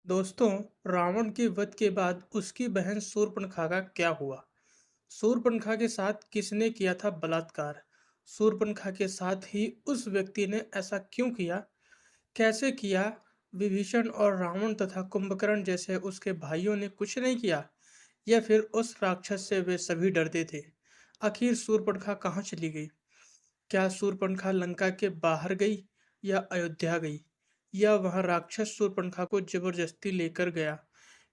दोस्तों, रावण के वध के बाद उसकी बहन शूर्पणखा का क्या हुआ? शूर्पणखा के साथ किसने किया था बलात्कार? शूर्पणखा के साथ ही उस व्यक्ति ने ऐसा क्यों किया? कैसे किया? विभीषण और रावण तथा कुंभकर्ण जैसे उसके भाइयों ने कुछ नहीं किया? या फिर उस राक्षस से वे सभी डरते थे? आखिर शूर्पणखा कहाँ चली गई? क्या शूर्पणखा लंका के बाहर गई या अयोध्या गई या वहां राक्षस शूर्पणखा को जबरदस्ती लेकर गया?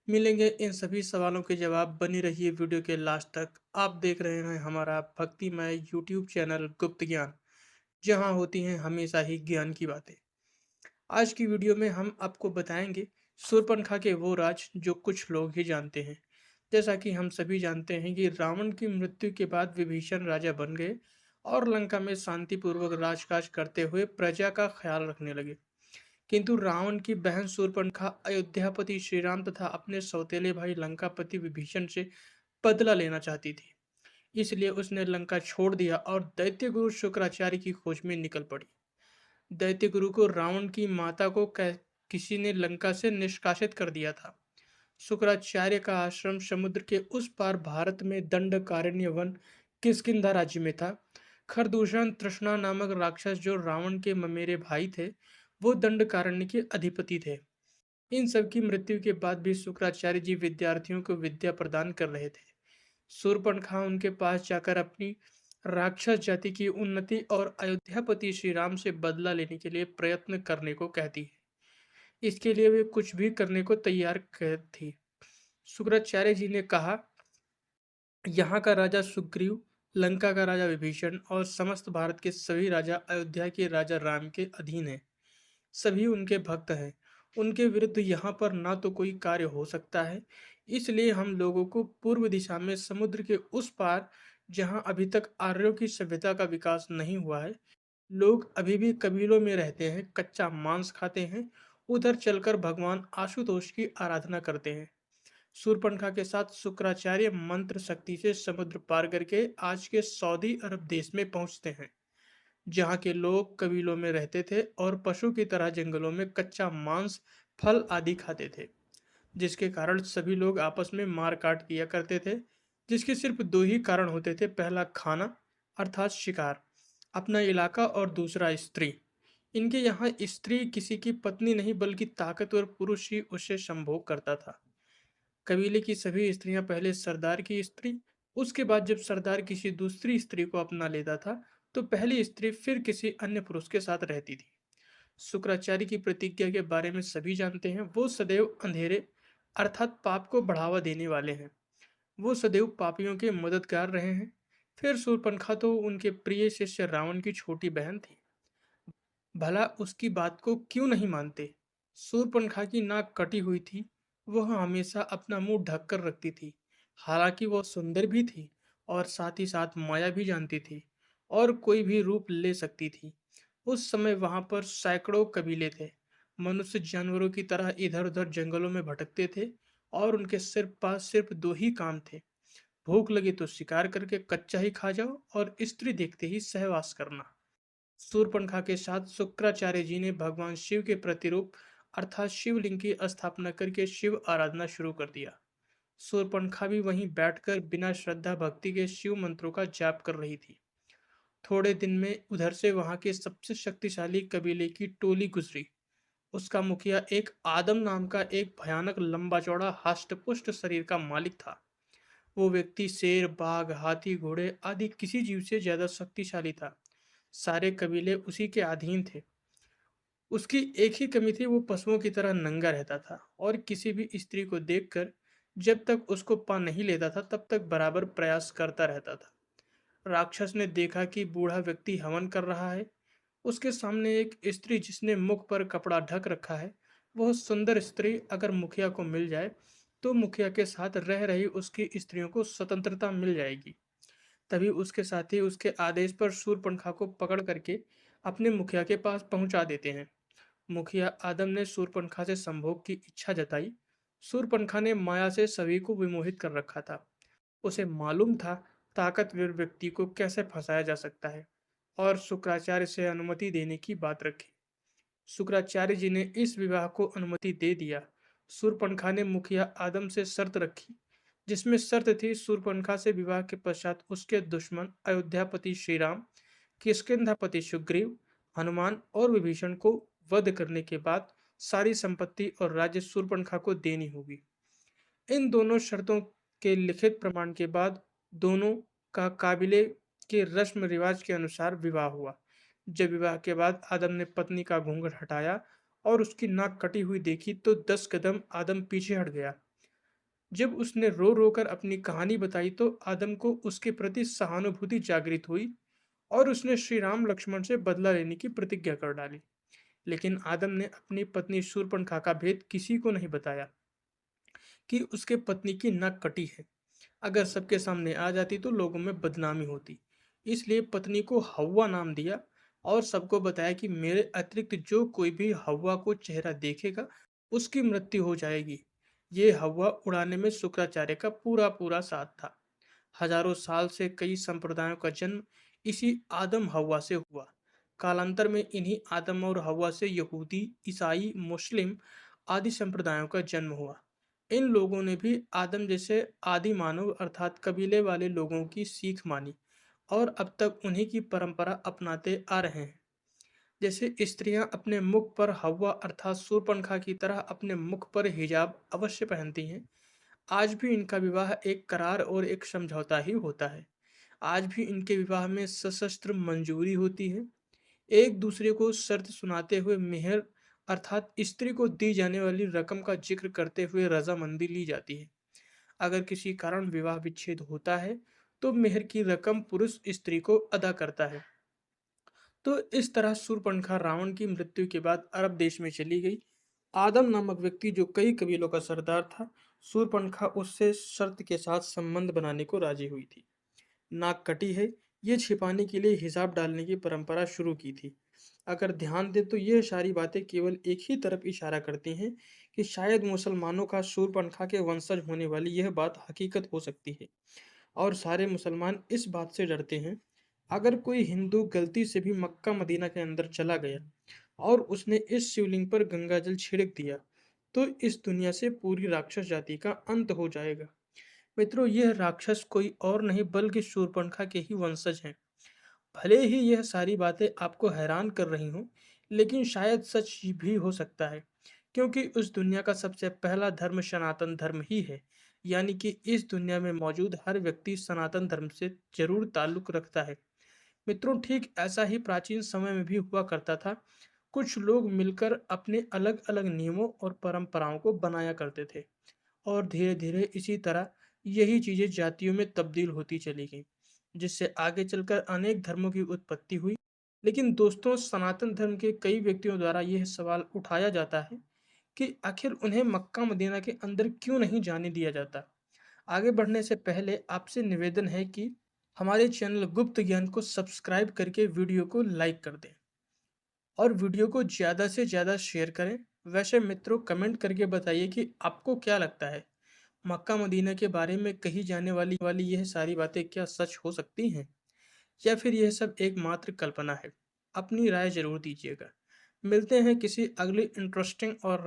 मिलेंगे इन सभी सवालों के जवाब। बनी रहिए वीडियो के लास्ट तक। आप देख रहे हैं हमारा भक्तिमय यूट्यूब चैनल गुप्त ज्ञान, जहां होती हैं हमेशा ही ज्ञान की बातें। आज की वीडियो में हम आपको बताएंगे शूर्पणखा के वो राज जो कुछ लोग ही जानते हैं। जैसा कि हम सभी जानते हैं कि रावण की मृत्यु के बाद विभीषण राजा बन गए और लंका में शांतिपूर्वक राजकाज करते हुए प्रजा का ख्याल रखने लगे। किंतु रावण की बहन शूर्पणखा अयोध्यापति श्रीराम तथा अपने सौतेले भाई लंकापति विभीषण से बदला लेना चाहती थी। इसलिए उसने लंका छोड़ दिया और दैत्य गुरु शुक्राचार्य की खोज में निकल पड़ी। दैत्य गुरु को रावण की माता को किसी ने लंका से निष्कासित कर दिया था। शुक्राचार्य का आश्रम समुद्र के उस पार भारत में दंडकारण्य वन किष्किंधा राज्य में था। खरदूषण तृष्णा नामक राक्षस जो रावण के ममेरे भाई थे, वो दंडकारण्य के अधिपति थे। इन सब की मृत्यु के बाद भी शुक्राचार्य जी विद्यार्थियों को विद्या प्रदान कर रहे थे। शूर्पणखा उनके पास जाकर अपनी राक्षस जाति की उन्नति और अयोध्यापति श्री राम से बदला लेने के लिए प्रयत्न करने को कहती है। इसके लिए वे कुछ भी करने को तैयार थी। शुक्राचार्य जी ने कहा, यहाँ का राजा सुग्रीव, लंका का राजा विभीषण और समस्त भारत के सभी राजा अयोध्या के राजा राम के अधीन हैं। सभी उनके भक्त हैं। उनके विरुद्ध यहाँ पर ना तो कोई कार्य हो सकता है। इसलिए हम लोगों को पूर्व दिशा में समुद्र के उस पार, जहाँ अभी तक आर्यों की सभ्यता का विकास नहीं हुआ है, लोग अभी भी कबीलों में रहते हैं, कच्चा मांस खाते हैं, उधर चलकर भगवान आशुतोष की आराधना करते हैं। शूर्पणखा के साथ शुक्राचार्य मंत्र शक्ति से समुद्र पार करके आज के सऊदी अरब देश में पहुंचते हैं, जहाँ के लोग कबीलों में रहते थे और पशु की तरह जंगलों में कच्चा मांस, फल आदि खाते थे, जिसके कारण सभी लोग आपस में मार काट किया करते थे। जिसके सिर्फ दो ही कारण होते थे, पहला खाना अर्थात शिकार, अपना इलाका, और दूसरा स्त्री। इनके यहाँ स्त्री किसी की पत्नी नहीं बल्कि ताकतवर पुरुष ही उसे संभोग करता था। कबीले की सभी स्त्रियां पहले सरदार की स्त्री, उसके बाद जब सरदार किसी दूसरी स्त्री को अपना लेता था, तो पहली स्त्री फिर किसी अन्य पुरुष के साथ रहती थी। शुक्राचार्य की प्रतिज्ञा के बारे में सभी जानते हैं। वो सदैव अंधेरे अर्थात पाप को बढ़ावा देने वाले हैं। वो सदैव पापियों के मददगार रहे हैं। फिर शूर्पणखा तो उनके प्रिय शिष्य रावण की छोटी बहन थी। भला उसकी बात को क्यों नहीं मानते? शूर्पणखा की नाक कटी हुई थी। वह हमेशा अपना मुंह ढक कर रखती थी। हालांकि वह सुंदर भी थी और साथ ही साथ माया भी जानती थी और कोई भी रूप ले सकती थी। उस समय वहां पर सैकड़ों कबीले थे। मनुष्य जानवरों की तरह इधर उधर जंगलों में भटकते थे और उनके सिर्फ पास सिर्फ दो ही काम थे। भूख लगी तो शिकार करके कच्चा ही खा जाओ और स्त्री देखते ही सहवास करना। शूर्पणखा के साथ शुक्राचार्य जी ने भगवान शिव के प्रतिरूप अर्थात शिवलिंग की स्थापना करके शिव आराधना शुरू कर दिया। शूर्पणखा भी वहीं बैठकर बिना श्रद्धा भक्ति के शिव मंत्रों का जाप कर रही थी। थोड़े दिन में उधर से वहां के सबसे शक्तिशाली कबीले की टोली गुजरी। उसका मुखिया एक आदम नाम का एक भयानक लंबा चौड़ा हष्टपुष्ट शरीर का मालिक था। वो व्यक्ति शेर, बाघ, हाथी, घोड़े आदि किसी जीव से ज्यादा शक्तिशाली था। सारे कबीले उसी के अधीन थे। उसकी एक ही कमी थी, वो पशुओं की तरह नंगा रहता था और किसी भी स्त्री को देखकर जब तक उसको पा नहीं लेता था तब तक बराबर प्रयास करता रहता था। राक्षस ने देखा कि बूढ़ा व्यक्ति हवन कर रहा है। उसके सामने एक स्त्री जिसने मुख पर कपड़ा ढक रखा है, वह सुंदर स्त्री अगर मुखिया को मिल जाए तो मुखिया के साथ रह रही उसकी स्त्रियों को स्वतंत्रता मिल जाएगी। तभी उसके साथी उसके आदेश पर शूर्पणखा को पकड़ करके अपने मुखिया के पास पहुंचा देते हैं। मुखिया आदम ने शूर्पणखा से संभोग की इच्छा जताई। शूर्पणखा ने माया से सभी को विमोहित कर रखा था। उसे मालूम था ताकतवर व्यक्ति को कैसे फंसाया जा सकता है और शुक्राचार्य से अनुमति देने की बात रखी। शुक्राचार्य जी ने इस विवाह को अनुमति दे दिया। शूर्पणखा ने मुखिया आदम से शर्त रखी, जिसमें शर्त थी शूर्पणखा से विवाह के पश्चात उसके दुश्मन अयोध्यापति श्री राम, किष्किंधापति सुग्रीव, हनुमान और विभीषण को वध करने के बाद सारी संपत्ति और राज्य शूर्पणखा को देनी होगी। इन दोनों शर्तों के लिखित प्रमाण के बाद दोनों का काबिले के रस्म रिवाज के अनुसार विवाह हुआ। जब विवाह के बाद आदम ने पत्नी का घूंघट हटाया और उसकी नाक कटी हुई देखी तो 10 कदम आदम पीछे हट गया। जब उसने रो रो कर अपनी कहानी बताई तो आदम को उसके प्रति सहानुभूति जागृत हुई और उसने श्री राम लक्ष्मण से बदला लेने की प्रतिज्ञा कर डाली। लेकिन आदम ने अपनी पत्नी शूर्पणखा का भेद किसी को नहीं बताया कि उसके पत्नी की नाक कटी है। अगर सबके सामने आ जाती तो लोगों में बदनामी होती। इसलिए पत्नी को हव्वा नाम दिया और सबको बताया कि मेरे अतिरिक्त जो कोई भी हव्वा को चेहरा देखेगा उसकी मृत्यु हो जाएगी। ये हव्वा उड़ाने में शुक्राचार्य का पूरा पूरा साथ था। हजारों साल से कई संप्रदायों का जन्म इसी आदम हव्वा से हुआ। कालांतर में इन्हीं आदम और हव्वा से यहूदी, ईसाई, मुस्लिम आदि संप्रदायों का जन्म हुआ। इन लोगों ने भी आदम जैसे आदि मानव अर्थात कबीले वाले लोगों की सीख मानी और अब तक उन्हीं की परंपरा अपनाते आ रहे हैं। जैसे स्त्रियां अपने मुख पर हव्वा अर्थात शूर्पणखा की तरह अपने मुख पर हिजाब अवश्य पहनती हैं, आज भी इनका विवाह एक करार और एक समझौता ही होता है। आज भी इनके विवाह में सशस्त्र मंजूरी होती है। एक दूसरे को शर्त सुनाते हुए मेहर अर्थात स्त्री को दी जाने वाली रकम का जिक्र करते हुए रजामंदी ली जाती है। अगर किसी कारण विवाह विच्छेद होता है तो मेहर की रकम पुरुष स्त्री को अदा करता है। तो इस तरह शूर्पणखा रावण की मृत्यु के बाद अरब देश में चली गई। आदम नामक व्यक्ति जो कई कबीलों का सरदार था, शूर्पणखा उससे शर्त के साथ संबंध बनाने को राजी हुई थी। नाक कटी है, ये छिपाने के लिए हिजाब डालने की परंपरा शुरू की थी। अगर ध्यान दें तो यह सारी बातें केवल एक ही तरफ इशारा करती हैं कि शायद मुसलमानों का शूर्पणखा के वंशज होने वाली यह बात हकीकत हो सकती है और सारे मुसलमान इस बात से डरते हैं। अगर कोई हिंदू गलती से भी मक्का मदीना के अंदर चला गया और उसने इस शिवलिंग पर गंगा जल छिड़क दिया तो इस दुनिया से पूरी राक्षस जाति का अंत हो जाएगा। मित्रों, यह राक्षस कोई और नहीं बल्कि शूर्पणखा के ही वंशज हैं। भले ही यह सारी बातें आपको हैरान कर रही हों, लेकिन शायद सच भी हो सकता है, क्योंकि उस दुनिया का सबसे पहला धर्म सनातन धर्म ही है। यानी कि इस दुनिया में मौजूद हर व्यक्ति सनातन धर्म से जरूर ताल्लुक रखता है। मित्रों, ठीक ऐसा ही प्राचीन समय में भी हुआ करता था। कुछ लोग मिलकर अपने अलग अलग नियमों और परंपराओं को बनाया करते थे और धीरे धीरे इसी तरह यही चीजें जातियों में तब्दील होती चली गई, जिससे आगे चलकर अनेक धर्मों की उत्पत्ति हुई। लेकिन दोस्तों, सनातन धर्म के कई व्यक्तियों द्वारा यह सवाल उठाया जाता है कि आखिर उन्हें मक्का मदीना के अंदर क्यों नहीं जाने दिया जाता। आगे बढ़ने से पहले आपसे निवेदन है कि हमारे चैनल गुप्त ज्ञान को सब्सक्राइब करके वीडियो को लाइक कर दें और वीडियो को ज़्यादा से ज़्यादा शेयर करें। वैसे मित्रों, कमेंट करके बताइए कि आपको क्या लगता है, मक्का मदीना के बारे में कही जाने वाली यह सारी बातें क्या सच हो सकती हैं या फिर यह सब एकमात्र कल्पना है। अपनी राय जरूर दीजिएगा। मिलते हैं किसी अगली इंटरेस्टिंग और